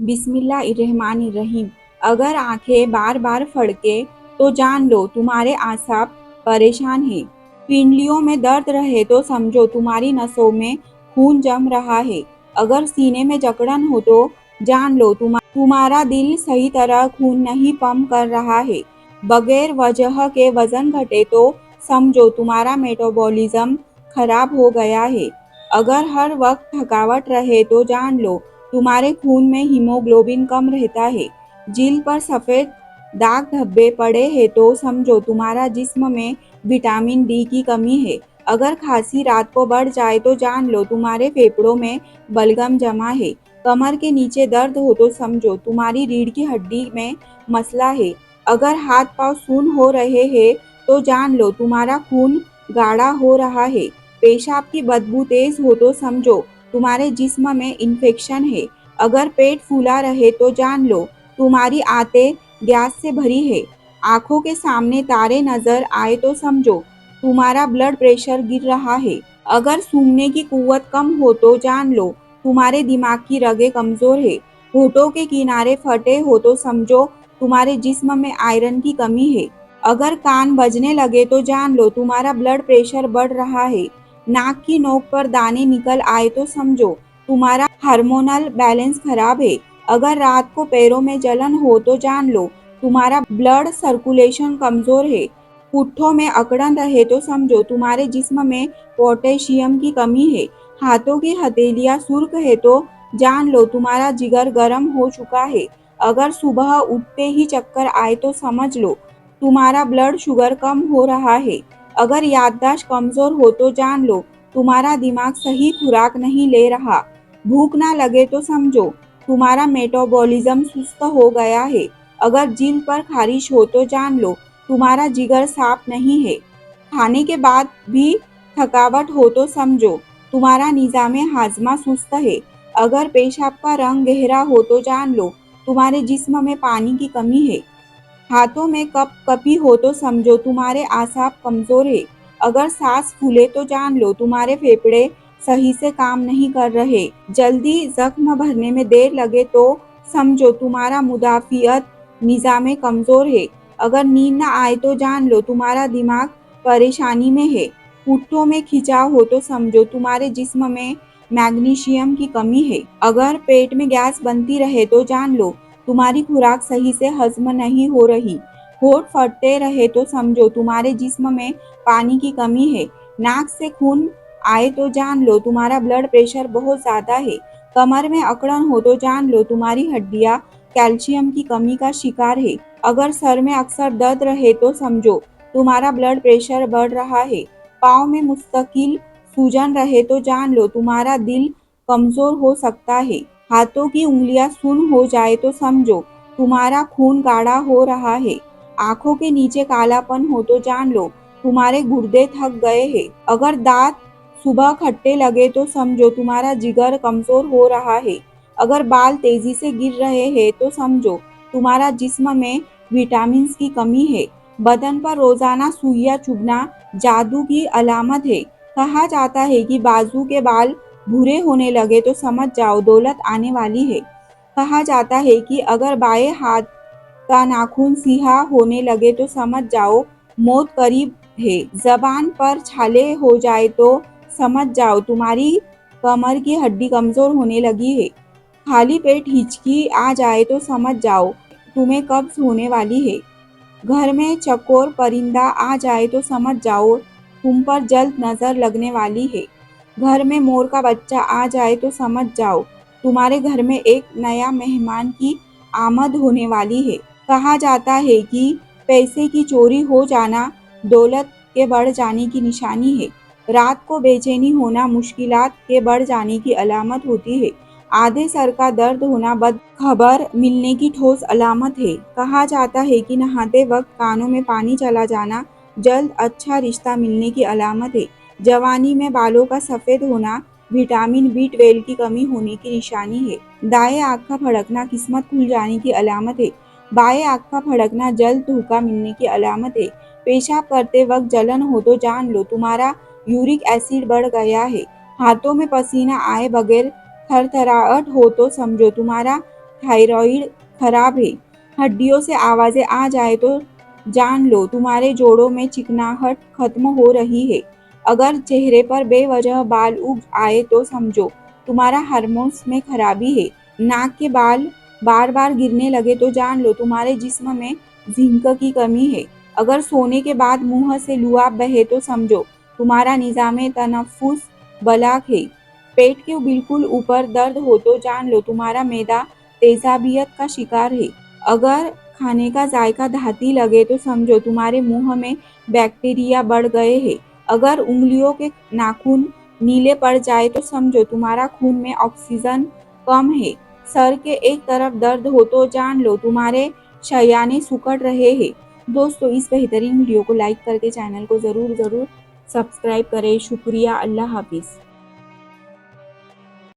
बिस्मिल्लाहिर्रहमानिर्रहीम। अगर आंखें बार बार फड़के तो जान लो तुम्हारे आसाब परेशान हैं। पिंडलियों में दर्द रहे तो समझो तुम्हारी नसों में खून जम रहा है। अगर सीने में जकड़न हो तो जान लो तुम्हारा दिल सही तरह खून नहीं पंप कर रहा है। बगैर वजह के वजन घटे तो समझो तुम्हारा मेटाबॉलिज्म खराब हो गया है। अगर हर वक्त थकावट रहे तो जान लो तुम्हारे खून में हीमोग्लोबिन कम रहता है। जिल्द पर सफ़ेद दाग धब्बे पड़े हैं तो समझो तुम्हारा जिस्म में विटामिन डी की कमी है। अगर खांसी रात को बढ़ जाए तो जान लो तुम्हारे फेफड़ों में बलगम जमा है। कमर के नीचे दर्द हो तो समझो तुम्हारी रीढ़ की हड्डी में मसला है। अगर हाथ पांव सून हो रहे हैं तो जान लो तुम्हारा खून गाढ़ा हो रहा है। पेशाब की बदबू तेज हो तो समझो तुम्हारे जिस्म में इन्फेक्शन है। अगर पेट फूला रहे तो जान लो तुम्हारी आंतें गैस से भरी है। आंखों के सामने तारे नजर आए तो समझो तुम्हारा ब्लड प्रेशर गिर रहा है। अगर सूंघने की कुव्वत कम हो तो जान लो तुम्हारे दिमाग की रगें कमजोर है। होठों के किनारे फटे हो तो समझो तुम्हारे जिस्म में आयरन की कमी है। अगर कान बजने लगे तो जान लो तुम्हारा ब्लड प्रेशर बढ़ रहा है। नाक की नोक पर दाने निकल आए तो समझो तुम्हारा हार्मोनल बैलेंस खराब है। अगर रात को पैरों में जलन हो तो जान लो तुम्हारा ब्लड सर्कुलेशन कमजोर है। पुट्ठों में अकड़न रहे तो समझो तुम्हारे जिस्म में पोटेशियम की कमी है। हाथों की हथेलियां सुर्ख है तो जान लो तुम्हारा जिगर गर्म हो चुका है। अगर सुबह उठते ही चक्कर आए तो समझ लो तुम्हारा ब्लड शुगर कम हो रहा है। अगर याददाश्त कमजोर हो तो जान लो तुम्हारा दिमाग सही खुराक नहीं ले रहा। भूख ना लगे तो समझो तुम्हारा मेटाबॉलिज्म सुस्त हो गया है। अगर जिल्द पर खारिश हो तो जान लो तुम्हारा जिगर साफ नहीं है। खाने के बाद भी थकावट हो तो समझो तुम्हारा निजाम हाजमा सुस्त है। अगर पेशाब का रंग गहरा हो तो जान लो तुम्हारे जिस्म में पानी की कमी है। हाथों में कपकपी हो तो समझो तुम्हारे आसाब कमजोर है। अगर सांस फूले तो जान लो तुम्हारे फेफड़े सही से काम नहीं कर रहे। जल्दी जख्म भरने में देर लगे तो समझो तुम्हारा मुदाफियत निजाम कमजोर है। अगर नींद न आए तो जान लो तुम्हारा दिमाग परेशानी में है। पुट्ठों में खिंचाव हो तो समझो तुम्हारे जिस्म में मैग्नीशियम की कमी है। अगर पेट में गैस बनती रहे तो जान लो तुम्हारी खुराक सही से हजम नहीं हो रही। होठ फटते रहे तो समझो तुम्हारे जिस्म में पानी की कमी है। नाक से खून आए तो जान लो तुम्हारा ब्लड प्रेशर बहुत ज्यादा है। कमर में अकड़न हो तो जान लो तुम्हारी हड्डियां कैल्शियम की कमी का शिकार है। अगर सर में अक्सर दर्द रहे तो समझो तुम्हारा ब्लड प्रेशर बढ़ रहा है। पाँव में मुस्तकिल सूजन रहे तो जान लो तुम्हारा दिल कमजोर हो सकता है। हाथों की उंगलियां सुन्न हो जाए तो समझो तुम्हारा खून गाढ़ा हो रहा है। आंखों के नीचे कालापन हो तो जान लो तुम्हारे गुर्दे थक गए हैं। अगर दांत सुबह खट्टे लगे तो समझो तुम्हारा जिगर कमजोर हो रहा है। अगर बाल तेजी से गिर रहे हैं तो समझो तुम्हारा जिस्म में विटामिन की कमी है। बदन पर रोजाना सुइयां चुभना जादू की अलामत है। कहा जाता है कि बाजू के बाल भूरे होने लगे तो समझ जाओ दौलत आने वाली है। कहा जाता है कि अगर बाएं हाथ का नाखून सीहा होने लगे तो समझ जाओ मौत करीब है। जबान पर छाले हो जाए तो समझ जाओ तुम्हारी कमर की हड्डी कमजोर होने लगी है। खाली पेट हिचकी आ जाए तो समझ जाओ तुम्हें कब्ज होने वाली है। घर में चकोर परिंदा आ जाए तो समझ जाओ तुम पर जल्द नजर लगने वाली है। घर में मोर का बच्चा आ जाए तो समझ जाओ तुम्हारे घर में एक नया मेहमान की आमद होने वाली है। कहा जाता है कि पैसे की चोरी हो जाना दौलत के बढ़ जाने की निशानी है। रात को बेचैनी होना मुश्किलात के बढ़ जाने की अलामत होती है। आधे सर का दर्द होना बदखबर मिलने की ठोस अलामत है। कहा जाता है कि नहाते वक्त कानों में पानी चला जाना जल्द अच्छा रिश्ता मिलने की अलामत है। जवानी में बालों का सफेद होना विटामिन बी 12 की कमी होने की निशानी है। दाएं आँख का फड़कना किस्मत खुल जाने की अलामत है। बाएं आँख का फड़कना जल्द धोखा मिलने की अलामत है। पेशाब करते वक्त जलन हो तो जान लो तुम्हारा यूरिक एसिड बढ़ गया है। हाथों में पसीना आए बगैर थरथराहट हो तो समझो तुम्हारा थायराइड खराब है। हड्डियों से आवाजें आ जाए तो जान लो तुम्हारे जोड़ों में चिकनाहट खत्म हो रही है। अगर चेहरे पर बेवजह बाल उग आए तो समझो तुम्हारा हार्मोन्स में खराबी है। नाक के बाल बार बार गिरने लगे तो जान लो तुम्हारे जिस्म में जिंक की कमी है। अगर सोने के बाद मुंह से लुआब बहे तो समझो तुम्हारा निजामे तनफ्फुस बलाक है। पेट के बिल्कुल ऊपर दर्द हो तो जान लो तुम्हारा मैदा तेजाबियत का शिकार है। अगर खाने का जायका धाती लगे तो समझो तुम्हारे मुंह में बैक्टीरिया बढ़ गए हैं। अगर उंगलियों के नाखून नीले पड़ जाए तो समझो तुम्हारा खून में ऑक्सीजन कम है। सर के एक तरफ दर्द हो तो जान लो तुम्हारे शयाने सुकड़ रहे हैं। दोस्तों, इस बेहतरीन वीडियो को लाइक करके चैनल को ज़रूर सब्सक्राइब करें। शुक्रिया। अल्लाह हाफिज़।